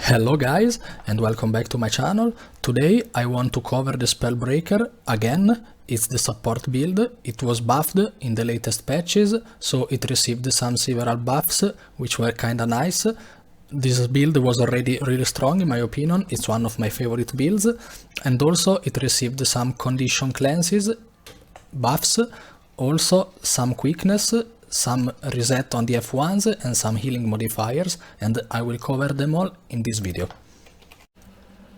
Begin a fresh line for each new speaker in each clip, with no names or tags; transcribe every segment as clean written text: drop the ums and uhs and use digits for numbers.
Hello guys, and welcome back to my channel. Today I want to cover the Spellbreaker again. It's the support build. It was buffed in the latest patches, so it received several buffs, which were kinda nice. This build was already really strong in my opinion. It's one of my favorite builds, and also it received some condition cleanses, buffs, also some quickness, some reset on the F1s and some healing modifiers, and I will cover them all in this video.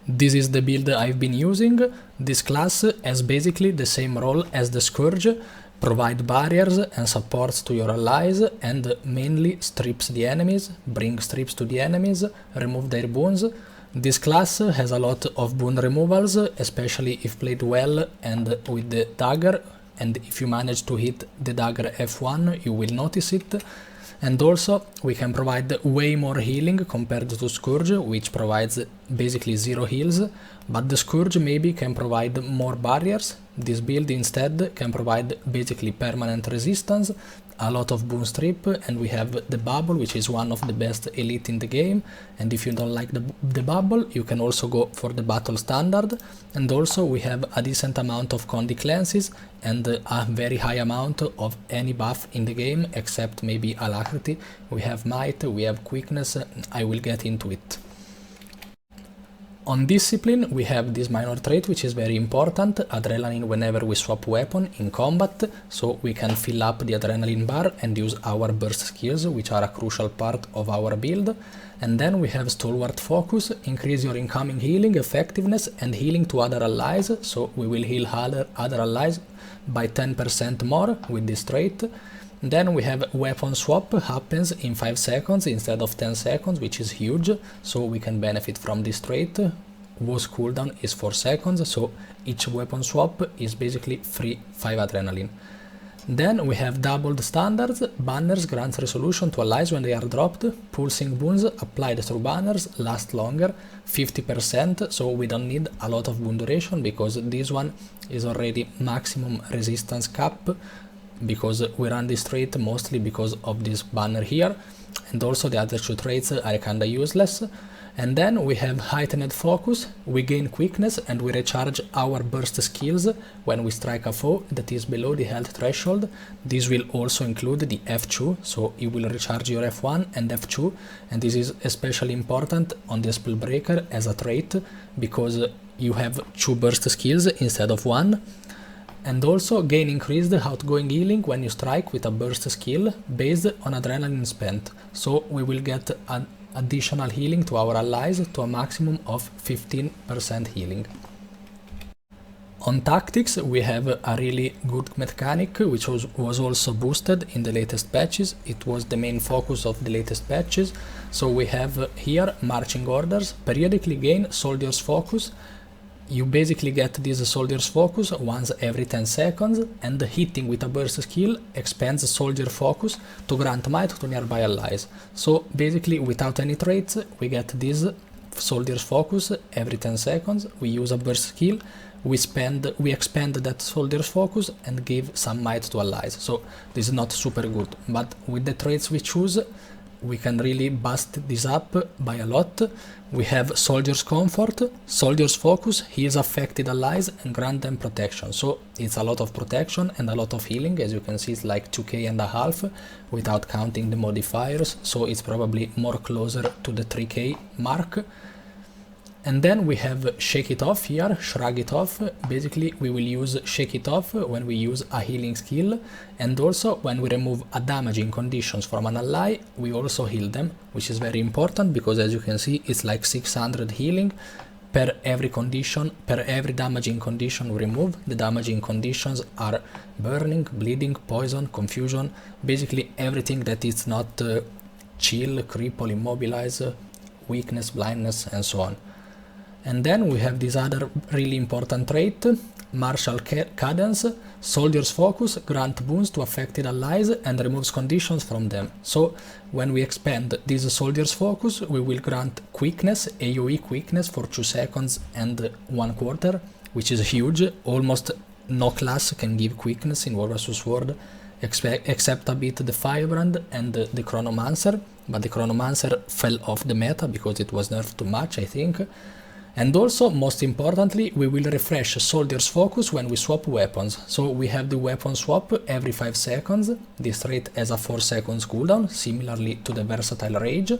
This is the build I've been using. This class has basically the same role as the Scourge, provide barriers and supports to your allies, and mainly strips the enemies, bring strips to the enemies, remove their boons. This class has a lot of boon removals, especially if played well and with the Dagger, and if you manage to hit the Dagger F1 you will notice it. And also we can provide way more healing compared to Scourge, which provides basically 0 heals, but the Scourge maybe can provide more barriers. This build instead can provide basically permanent resistance, a lot of boon strip, and we have the bubble, which is one of the best elite in the game. And if you don't like the bubble, you can also go for the battle standard. And also we have a decent amount of condi cleanses and a very high amount of any buff in the game, except maybe alacrity. We have might, we have quickness, I will get into it. On discipline we have this minor trait which is very important, adrenaline whenever we swap weapon in combat, so we can fill up the adrenaline bar and use our burst skills, which are a crucial part of our build. And then we have stalwart focus, increase your incoming healing, effectiveness and healing to other allies, so we will heal other allies by 10% more with this trait. Then we have weapon swap, happens in 5 seconds instead of 10 seconds, which is huge, so we can benefit from this trait. Wo's cooldown is 4 seconds, so each weapon swap is basically free 5 adrenaline. Then we have doubled standards, banners grants resolution to allies when they are dropped, pulsing boons applied through banners last longer, 50%, so we don't need a lot of boon duration because this one is already maximum resistance cap, because we run this trait mostly because of this banner here, and also the other 2 traits are kinda useless. And then we have heightened focus, we gain quickness and we recharge our burst skills when we strike a foe that is below the health threshold. This will also include the F2, so you will recharge your F1 and F2, and this is especially important on the Spellbreaker as a trait because you have 2 burst skills instead of 1. And also gain increased outgoing healing when you strike with a burst skill based on adrenaline spent, so we will get an additional healing to our allies to a maximum of 15% healing. On tactics we have a really good mechanic which was also boosted in the latest patches. It was the main focus of the latest patches. So we have here marching orders, periodically gain soldiers focus. You basically get this soldier's focus once every 10 seconds, and hitting with a burst skill expands soldier focus to grant might to nearby allies. So basically without any traits we get this soldier's focus every 10 seconds, we use a burst skill, we expand that soldier's focus and give some might to allies. So this is not super good, but with the traits we choose we can really bust this up by a lot. We have Soldier's Comfort, Soldier's Focus, heals affected allies and grant them protection. So it's a lot of protection and a lot of healing. As you can see, it's like 2k.5 without counting the modifiers, so it's probably more closer to the 3k mark. And then we have Shake It Off here, Shrug It Off. Basically we will use Shake It Off when we use a healing skill, and also when we remove a damaging conditions from an ally we also heal them, which is very important because as you can see it's like 600 healing per every condition, per every damaging condition we remove. The damaging conditions are burning, bleeding, poison, confusion, basically everything that is not chill, cripple, immobilize, weakness, blindness and so on. And then we have this other really important trait, Martial Cadence, Soldier's Focus, grant boons to affected allies and removes conditions from them. So when we expand this Soldier's Focus we will grant quickness, AoE quickness for 2 seconds and 1/4, which is huge. Almost no class can give quickness in War vs World except a bit the Firebrand and the Chronomancer. but the Chronomancer fell off the meta because it was nerfed too much, I think. And also, most importantly, we will refresh Soldier's Focus when we swap weapons. So we have the weapon swap every 5 seconds. This trait has a 4 seconds cooldown, similarly to the Versatile Rage.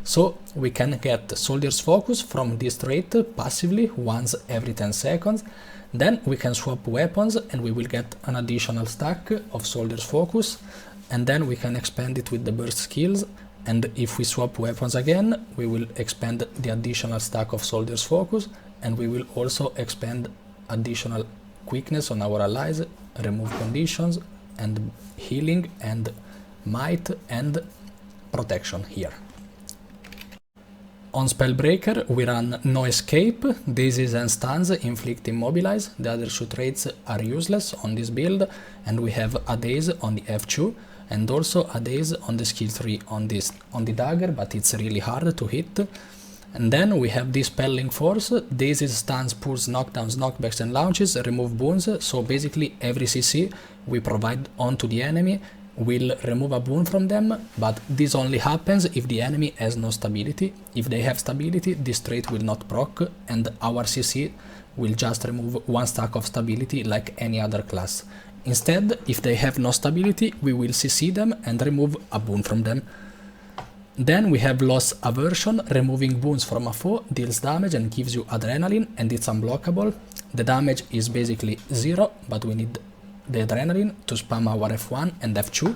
So we can get Soldier's Focus from this trait passively once every 10 seconds. Then we can swap weapons and we will get an additional stack of Soldier's Focus. And then we can expand it with the burst skills. And if we swap weapons again, we will expand the additional stack of Soldier's Focus, and we will also expand additional quickness on our allies, remove conditions, and healing, and might, and protection here. On Spellbreaker, we run No Escape, Disease and Stuns inflict Immobilize. The other 2 traits are useless on this build, and we have a Daze on the F2, and also a Daze on the skill 3 on the Dagger, but it's really hard to hit. And then we have Dispelling Force, Dazes, Stuns, Pulls, Knockdowns, Knockbacks and Launches, remove boons, so basically every CC we provide onto the enemy will remove a boon from them, but this only happens if the enemy has no stability. If they have stability, this trait will not proc, and our CC will just remove 1 stack of stability like any other class. Instead, if they have no stability, we will CC them and remove a boon from them. Then we have Loss Aversion, removing boons from a foe deals damage and gives you adrenaline, and it's unblockable. The damage is basically 0, but we need the adrenaline to spam our F1 and F2.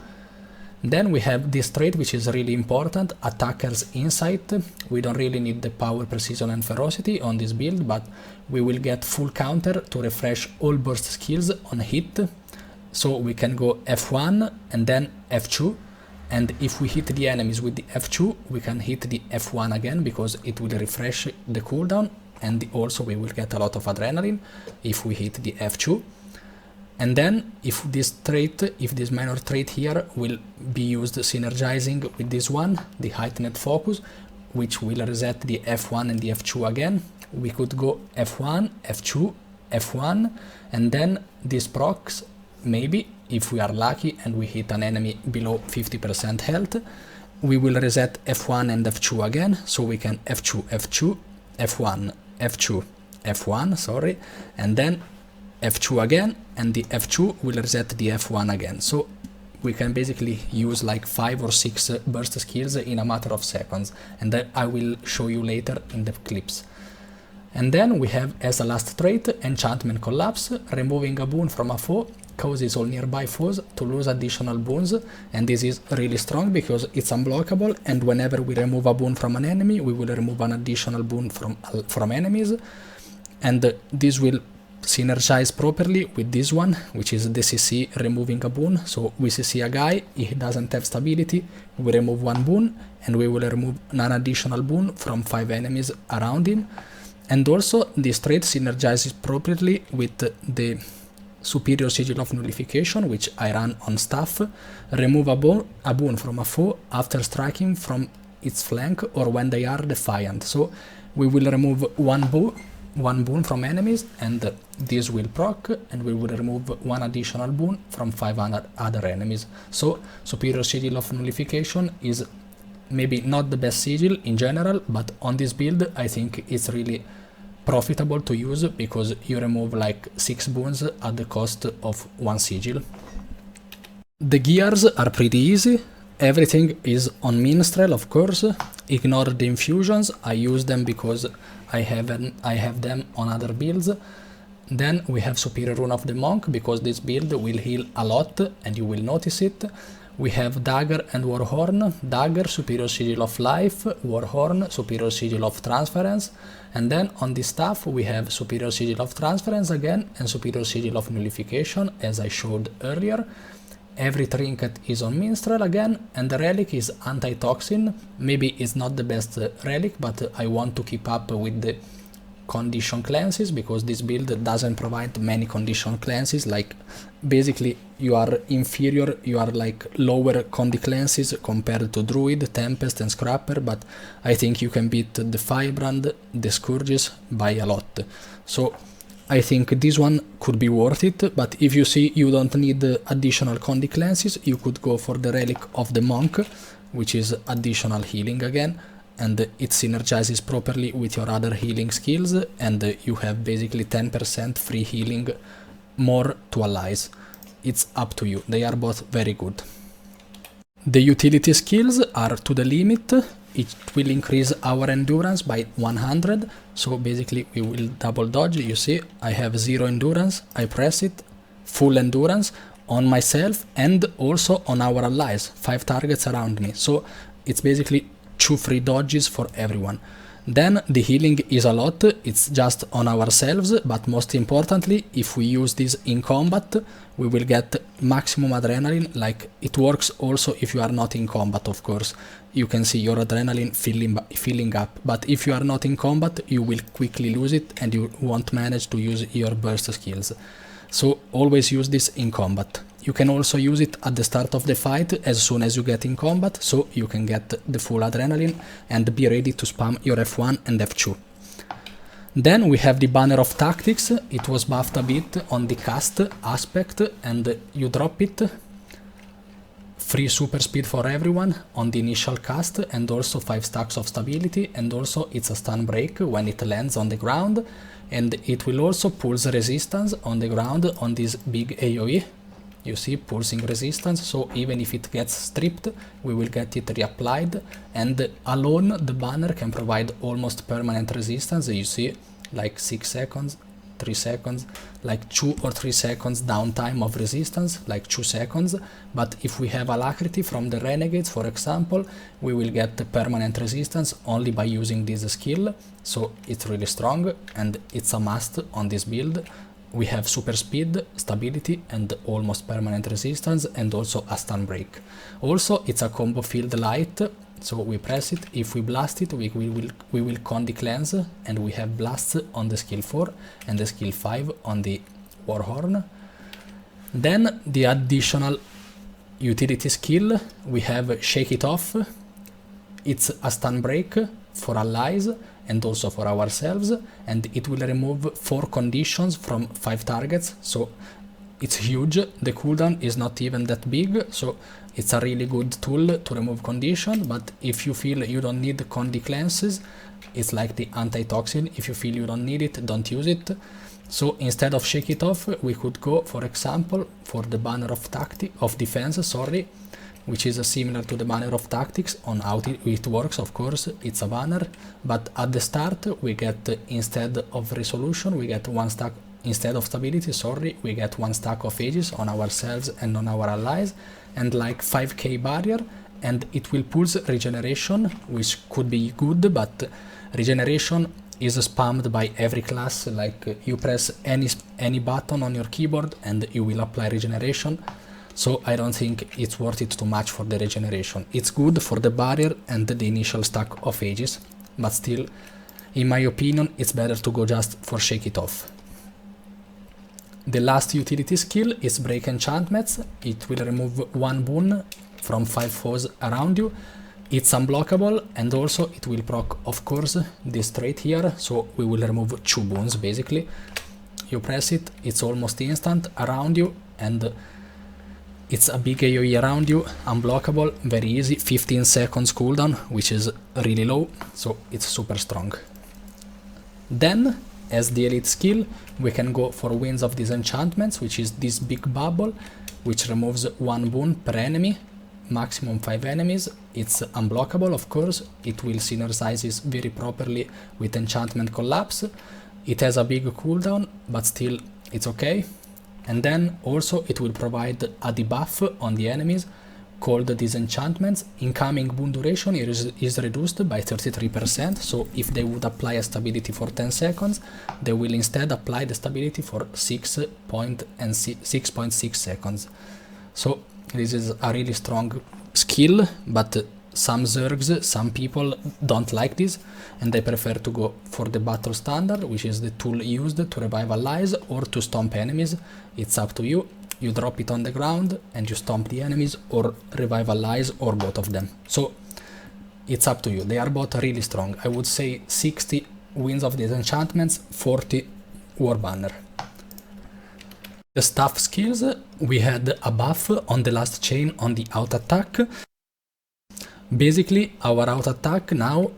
Then we have this trait which is really important, Attacker's Insight. We don't really need the power, precision and ferocity on this build, but we will get full counter to refresh all burst skills on hit. So we can go F1 and then F2, and if we hit the enemies with the F2, we can hit the F1 again because it will refresh the cooldown, and also we will get a lot of adrenaline if we hit the F2. And then if this minor trait here will be used synergizing with this one, the Heightened Focus, which will reset the F1 and the F2 again, we could go F1, F2, F1, and then this procs, maybe, if we are lucky and we hit an enemy below 50% health, we will reset F1 and F2 again, so we can F2, F2, F1, F2, F1, sorry, and then F2 again, and the F2 will reset the F1 again. So we can basically use like 5 or 6 burst skills in a matter of seconds, and that I will show you later in the clips. And then we have as a last trait Enchantment Collapse, removing a boon from a foe causes all nearby foes to lose additional boons, and this is really strong because it's unblockable, and whenever we remove a boon from an enemy, we will remove an additional boon from enemies, and this will synergize properly with this one, which is the CC removing a boon. So we CC a guy, he doesn't have stability, we remove 1 boon, and we will remove an additional boon from 5 enemies around him. And also this trait synergizes properly with the Superior Sigil of Nullification, which I run on staff. Remove a boon from a foe after striking from its flank or when they are defiant. So we will remove 1 boon from enemies, and this will proc, and we will remove 1 additional boon from 5 other enemies. So Superior Sigil of Nullification is maybe not the best sigil in general, but on this build I think it's really profitable to use because you remove like 6 boons at the cost of 1 sigil. The gears are pretty easy. Everything is on Minstrel, of course. Ignore the infusions, I use them because I have them on other builds. Then we have Superior Rune of the Monk because this build will heal a lot and you will notice it. We have Dagger and Warhorn. Dagger, Superior Sigil of Life, Warhorn, Superior Sigil of Transference. And then on the staff we have Superior Sigil of Transference again and Superior Sigil of Nullification, as I showed earlier. Every trinket is on Minstrel again, and the relic is Anti-Toxin. Maybe it's not the best relic, but I want to keep up with the condition cleanses because this build doesn't provide many condition cleanses. Like basically you are inferior, you are like lower condi cleanses compared to Druid, Tempest and Scrapper, but I think you can beat the Firebrand, the Scourges by a lot. So I think this one could be worth it, but if you see you don't need additional condi cleanses, you could go for the Relic of the Monk, which is additional healing again, and it synergizes properly with your other healing skills, and you have basically 10% free healing more to allies. It's up to you, they are both very good. The utility skills are to the limit. It will increase our endurance by 100, so basically we will double dodge. You see, I have 0 endurance, I press it, full endurance on myself and also on our allies, 5 targets around me, so it's basically 2 free dodges for everyone. Then the healing is a lot, it's just on ourselves, but most importantly, if we use this in combat, we will get maximum adrenaline. Like, it works also if you are not in combat, of course. You can see your adrenaline filling up, but if you are not in combat, you will quickly lose it and you won't manage to use your burst skills. So always use this in combat. You can also use it at the start of the fight as soon as you get in combat, so you can get the full adrenaline and be ready to spam your F1 and F2. Then we have the Banner of Tactics. It was buffed a bit on the cast aspect, and you drop it. Free super speed for everyone on the initial cast, and also 5 stacks of stability, and also it's a stun break when it lands on the ground, and it will also pulse resistance on the ground on this big AoE. You see, pulsing resistance, so even if it gets stripped, we will get it reapplied, and alone the banner can provide almost permanent resistance. You see, like 6 seconds, 3 seconds, like 2 or 3 seconds downtime of resistance, like 2 seconds. But if we have alacrity from the renegades, for example, we will get the permanent resistance only by using this skill, so it's really strong and it's a must on this build. We have super speed, stability and almost permanent resistance, and also a stun break. Also, it's a combo field light, so we press it. If we blast it, we will Condi cleanse, and we have blasts on the skill 4 and the skill 5 on the Warhorn. Then the additional utility skill, we have Shake It Off. It's a stun break for allies and also for ourselves, and it will remove 4 conditions from 5 targets, so it's huge. The cooldown is not even that big, so it's a really good tool to remove condition. But if you feel you don't need Condi cleanses, it's like the anti-toxin. If you feel you don't need it, don't use it. So instead of Shake It Off, we could go, for example, for the Banner of Defense, which is similar to the Banner of Tactics. On how it works, of course, it's a banner, but at the start we get, instead of resolution, we get 1 stack, instead of stability, we get 1 stack of ages on ourselves and on our allies, and like 5k barrier, and it will pulse regeneration, which could be good, but regeneration is spammed by every class. Like, you press any button on your keyboard and you will apply regeneration. So I don't think it's worth it too much for the regeneration. It's good for the barrier and the initial stack of ages, but still, in my opinion, it's better to go just for Shake It Off. The last utility skill is Break Enchantments. It will remove 1 boon from 5 foes around you. It's unblockable, and also it will proc, of course, this trait here, so we will remove 2 boons basically. You press it, it's almost instant around you, and it's a big AoE around you, unblockable, very easy, 15 seconds cooldown, which is really low, so it's super strong. Then, as the elite skill, we can go for Winds of Disenchantments, which is this big bubble, which removes 1 boon per enemy, maximum 5 enemies. It's unblockable, of course, it will synergizes very properly with Enchantment Collapse. It has a big cooldown, but still it's okay. And then also it will provide a debuff on the enemies called Disenchantments. Incoming boon duration is reduced by 33%, so if they would apply a stability for 10 seconds, they will instead apply the stability for 6.6 seconds. So this is a really strong skill, but some Zergs, some people don't like this, and they prefer to go for the battle standard, which is the tool used to revive allies or to stomp enemies. It's up to you. You drop it on the ground and you stomp the enemies or revive allies, or both of them. So it's up to you. They are both really strong. I would say 60 Winds of Disenchantments, 40 War Banner. The staff skills, we had a buff on the last chain on the out attack. Basically, our auto attack now,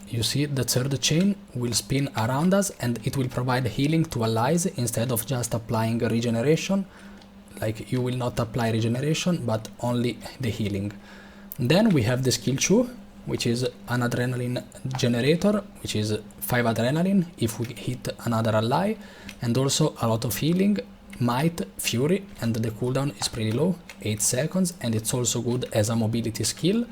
you see the third chain will spin around us and it will provide healing to allies instead of just applying regeneration. Like, you will not apply regeneration, but only the healing. Then we have the skill 2, which is an adrenaline generator, which is 5 adrenaline if we hit another ally, and also a lot of healing, might, fury, and the cooldown is pretty low, 8 seconds, and it's also good as a mobility skill.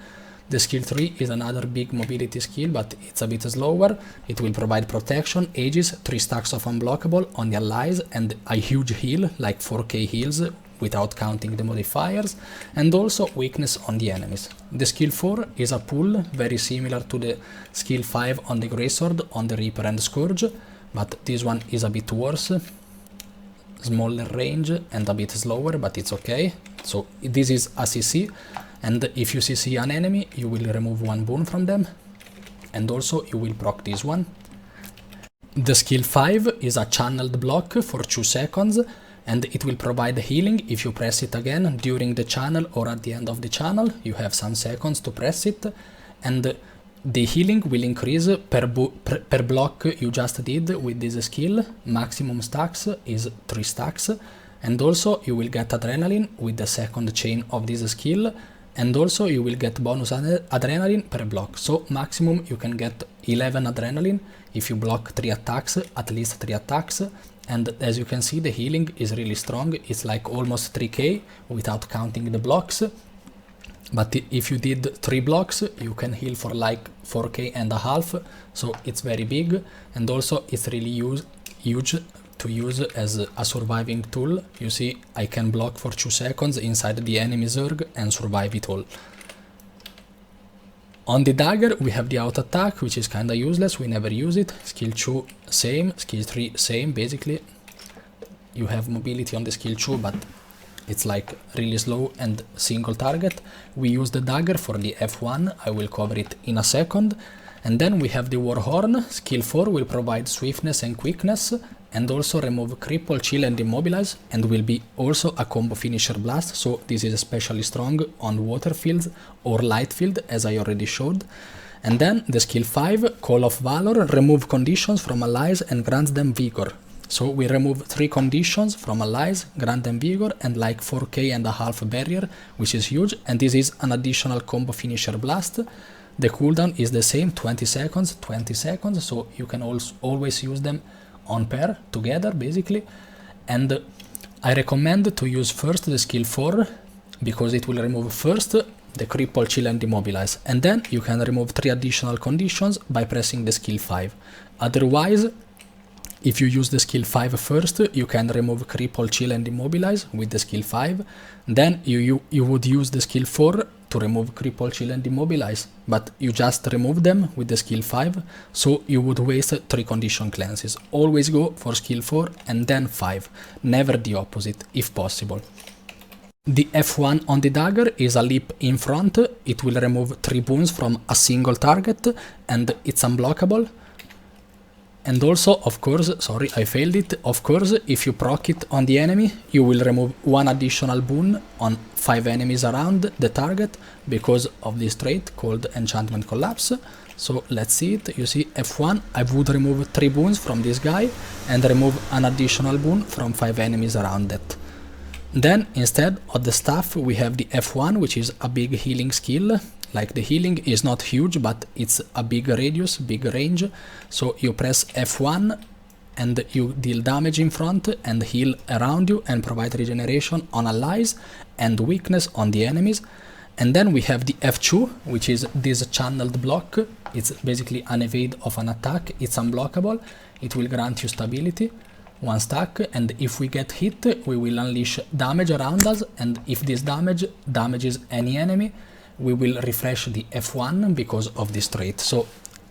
The skill 3 is another big mobility skill, but it's a bit slower. It will provide protection, ages, 3 stacks of unblockable on the allies, and a huge heal, like 4k heals, without counting the modifiers, and also weakness on the enemies. The skill 4 is a pull, very similar to the skill 5 on the Greysword, on the Reaper and Scourge, but this one is a bit worse. Smaller range and a bit slower, but it's okay. So this is a CC, and if you CC an enemy, you will remove 1 boon from them, and also you will proc this one. The skill 5 is a channeled block for 2 seconds, and it will provide healing if you press it again during the channel or at the end of the channel. You have some seconds to press it, and the healing will increase per block you just did with this skill. Maximum stacks is 3 stacks, and also you will get adrenaline with the second chain of this skill, and also you will get bonus adrenaline per block. So maximum you can get 11 adrenaline if you block 3 attacks, at least 3 attacks. And as you can see, the healing is really strong. It's like almost 3k without counting the blocks. But if you did 3 blocks, you can heal for like 4k and a half. So it's very big, and also it's really huge to use as a surviving tool. You see, I can block for 2 seconds inside the enemy Zerg and survive it all. On the Dagger, we have the auto attack, which is kinda useless, we never use it. Skill 2, same. Skill 3, same, basically. You have mobility on the skill 2, but it's like really slow and single target. We use the Dagger for the F1, I will cover it in a second. And then we have the Warhorn. Skill 4 will provide swiftness and quickness, and also remove cripple, chill and immobilize, and will be also a combo finisher blast, so this is especially strong on water fields or light field, as I already showed. And then the skill 5, Call of Valor, remove conditions from allies and grants them vigor. So we remove 3 conditions from allies, grant them vigor, and like 4k and a half barrier, which is huge, and this is an additional combo finisher blast. The cooldown is the same, 20 seconds, so you can also always use them on pair together, basically. And I recommend to use first the skill 4, because it will remove first the cripple, chill and immobilize, and then you can remove 3 additional conditions by pressing the skill 5. Otherwise, if you use the skill 5 first, you can remove cripple, chill and immobilize with the skill 5, then you would use the skill 4 to remove cripple, chill and immobilize, but you just remove them with the skill 5, so you would waste 3 condition cleanses. Always go for skill 4 and then 5, never the opposite if possible. The F1 on the Dagger is a leap in front. It will remove 3 boons from a single target, and it's unblockable. And also, of course, sorry, I failed it. Of course, if you proc it on the enemy, you will remove 1 additional boon on 5 enemies around the target because of this trait called Enchantment Collapse. So let's see it. You see, F1, I would remove 3 boons from this guy and remove an additional boon from 5 enemies around that. Then, instead of the staff, we have the F1, which is a big healing skill. Like, the healing is not huge, but it's a big radius, big range. So you press F1 and you deal damage in front and heal around you and provide regeneration on allies and weakness on the enemies. And then we have the F2, which is this channeled block. It's basically an evade of an attack. It's unblockable. It will grant you stability, 1 stack, and if we get hit, we will unleash damage around us, and if this damage damages any enemy, we will refresh the F1 because of this trait. So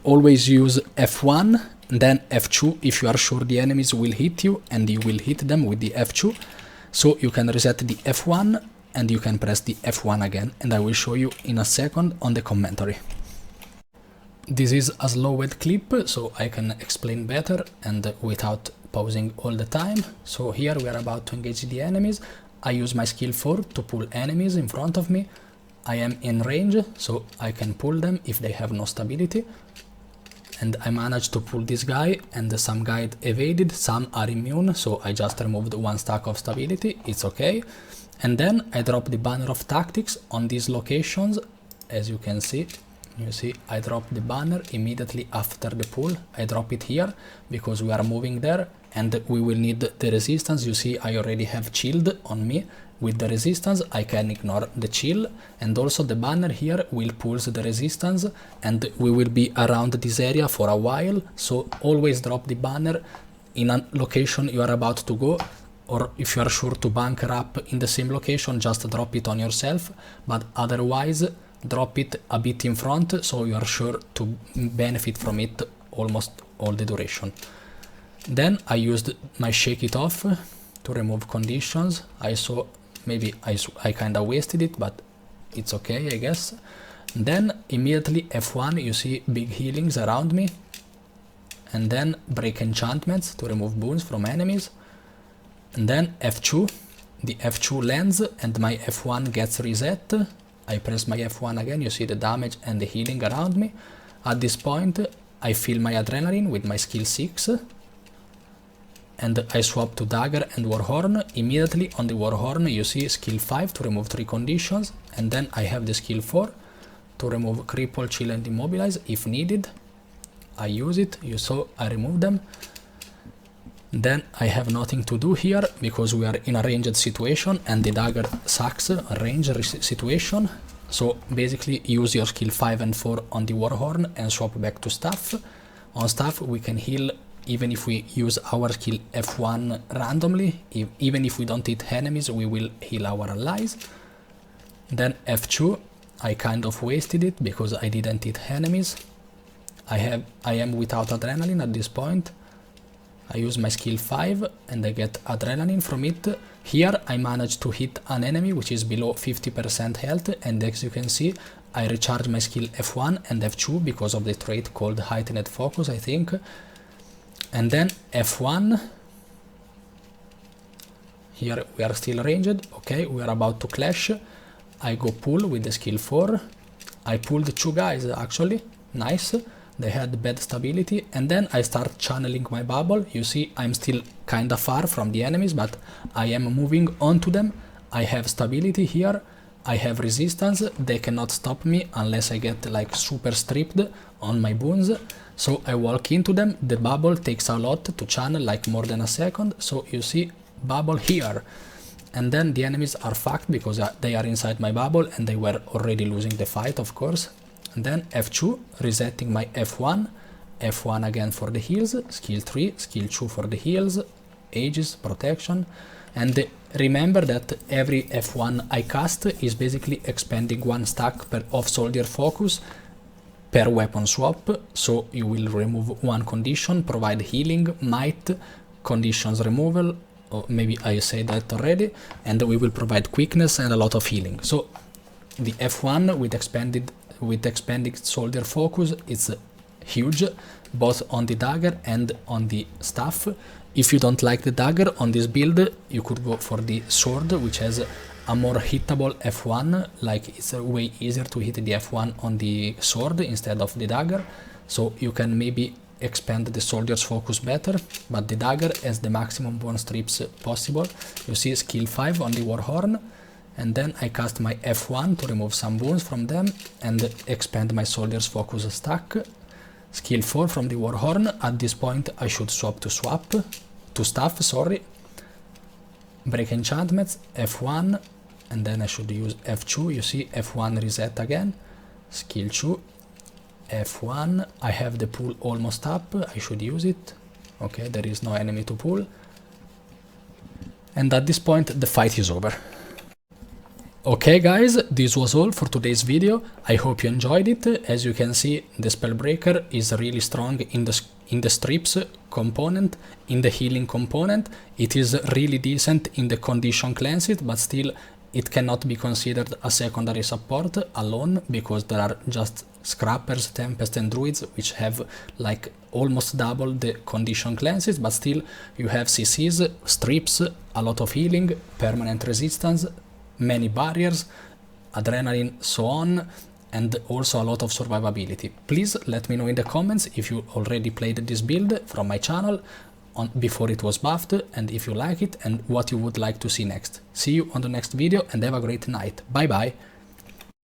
always use F1, then F2 if you are sure the enemies will hit you, and you will hit them with the F2. So you can reset the F1 and you can press the F1 again, and I will show you in a second on the commentary. This is a slowed clip, so I can explain better and without pausing all the time. So here we are about to engage the enemies. I use my skill 4 to pull enemies in front of me. I am in range, so I can pull them if they have no stability. And I managed to pull this guy, and some guy evaded, some are immune, so I just removed 1 stack of stability, it's okay. And then I drop the banner of tactics on these locations, as you can see. You see, I drop the banner immediately after the pull. I drop it here because we are moving there and we will need the resistance. You see, I already have shield on me. With the resistance, I can ignore the chill, and also the banner here will pulse the resistance, and we will be around this area for a while. So always drop the banner in a location you are about to go, or if you are sure to bunker up in the same location, just drop it on yourself, but otherwise drop it a bit in front so you are sure to benefit from it almost all the duration. Then I used my shake it off to remove conditions. I saw maybe I kinda wasted it, but it's okay, I guess. Then immediately F1, you see big healings around me, and then break enchantments to remove boons from enemies, and then F2, the F2 lands and my F1 gets reset. I press my F1 again, you see the damage and the healing around me. At this point I fill my adrenaline with my skill 6, and I swap to Dagger and Warhorn. Immediately on the Warhorn you see skill 5 to remove 3 conditions, and then I have the skill 4 to remove cripple, chill and immobilize if needed. I use it, you saw I remove them. Then I have nothing to do here because we are in a ranged situation and the Dagger sucks a ranged situation. So basically use your skill 5 and 4 on the Warhorn and swap back to staff. On staff we can heal even if we use our skill F1 randomly. Even if we don't hit enemies, we will heal our allies. Then F2, I kind of wasted it because I didn't hit enemies. I am without adrenaline at this point. I use my skill 5 and I get adrenaline from it. Here I managed to hit an enemy which is below 50% health, and as you can see I recharge my skill F1 and F2 because of the trait called heightened focus, I think. And then F1, here we are still ranged, okay, we are about to clash. I go pull with the skill 4. I pulled 2 guys actually, nice. They had bad stability, and then I start channeling my bubble. You see I'm still kinda far from the enemies, but I am moving onto them. I have stability here, I have resistance, they cannot stop me unless I get like super stripped on my boons. So I walk into them, the bubble takes a lot to channel, like more than a second, so you see bubble here. And then the enemies are fucked because they are inside my bubble and they were already losing the fight, of course. And then F2, resetting my F1, F1 again for the heals, skill 3, skill 2 for the heals, ages, protection. And remember that every F1 I cast is basically expending 1 stack of soldier focus per weapon swap, so you will remove 1 condition, provide healing, might, conditions removal, or maybe I say that already, and we will provide quickness and a lot of healing. So the F1 with expanded soldier focus is huge, both on the Dagger and on the staff. If you don't like the Dagger on this build, you could go for the sword, which has a more hittable F1, like it's way easier to hit the F1 on the sword instead of the Dagger, so you can maybe expand the soldier's focus better, but the Dagger has the maximum bone strips possible. You see skill 5 on the Warhorn, and then I cast my F1 to remove some boons from them and expand my soldier's focus stack. Skill 4 from the Warhorn, at this point I should swap to staff, sorry. Break enchantments, F1, and then I should use F2, you see F1 reset again, skill 2, F1, I have the pull almost up, I should use it, okay, there is no enemy to pull, and at this point the fight is over. Okay guys, this was all for today's video. I hope you enjoyed it. As you can see, the Spellbreaker is really strong in the strips component, in the healing component. It is really decent in the condition cleansed, but still it cannot be considered a secondary support alone, because there are just Scrappers, Tempest and Druids which have like almost double the condition cleanses, but still you have CCs, strips, a lot of healing, permanent resistance, many barriers, adrenaline, so on, and also a lot of survivability. Please let me know in the comments if you already played this build from my channel before it was buffed, and if you like it and what you would like to see next. See you on the next video and have a great night. Bye bye!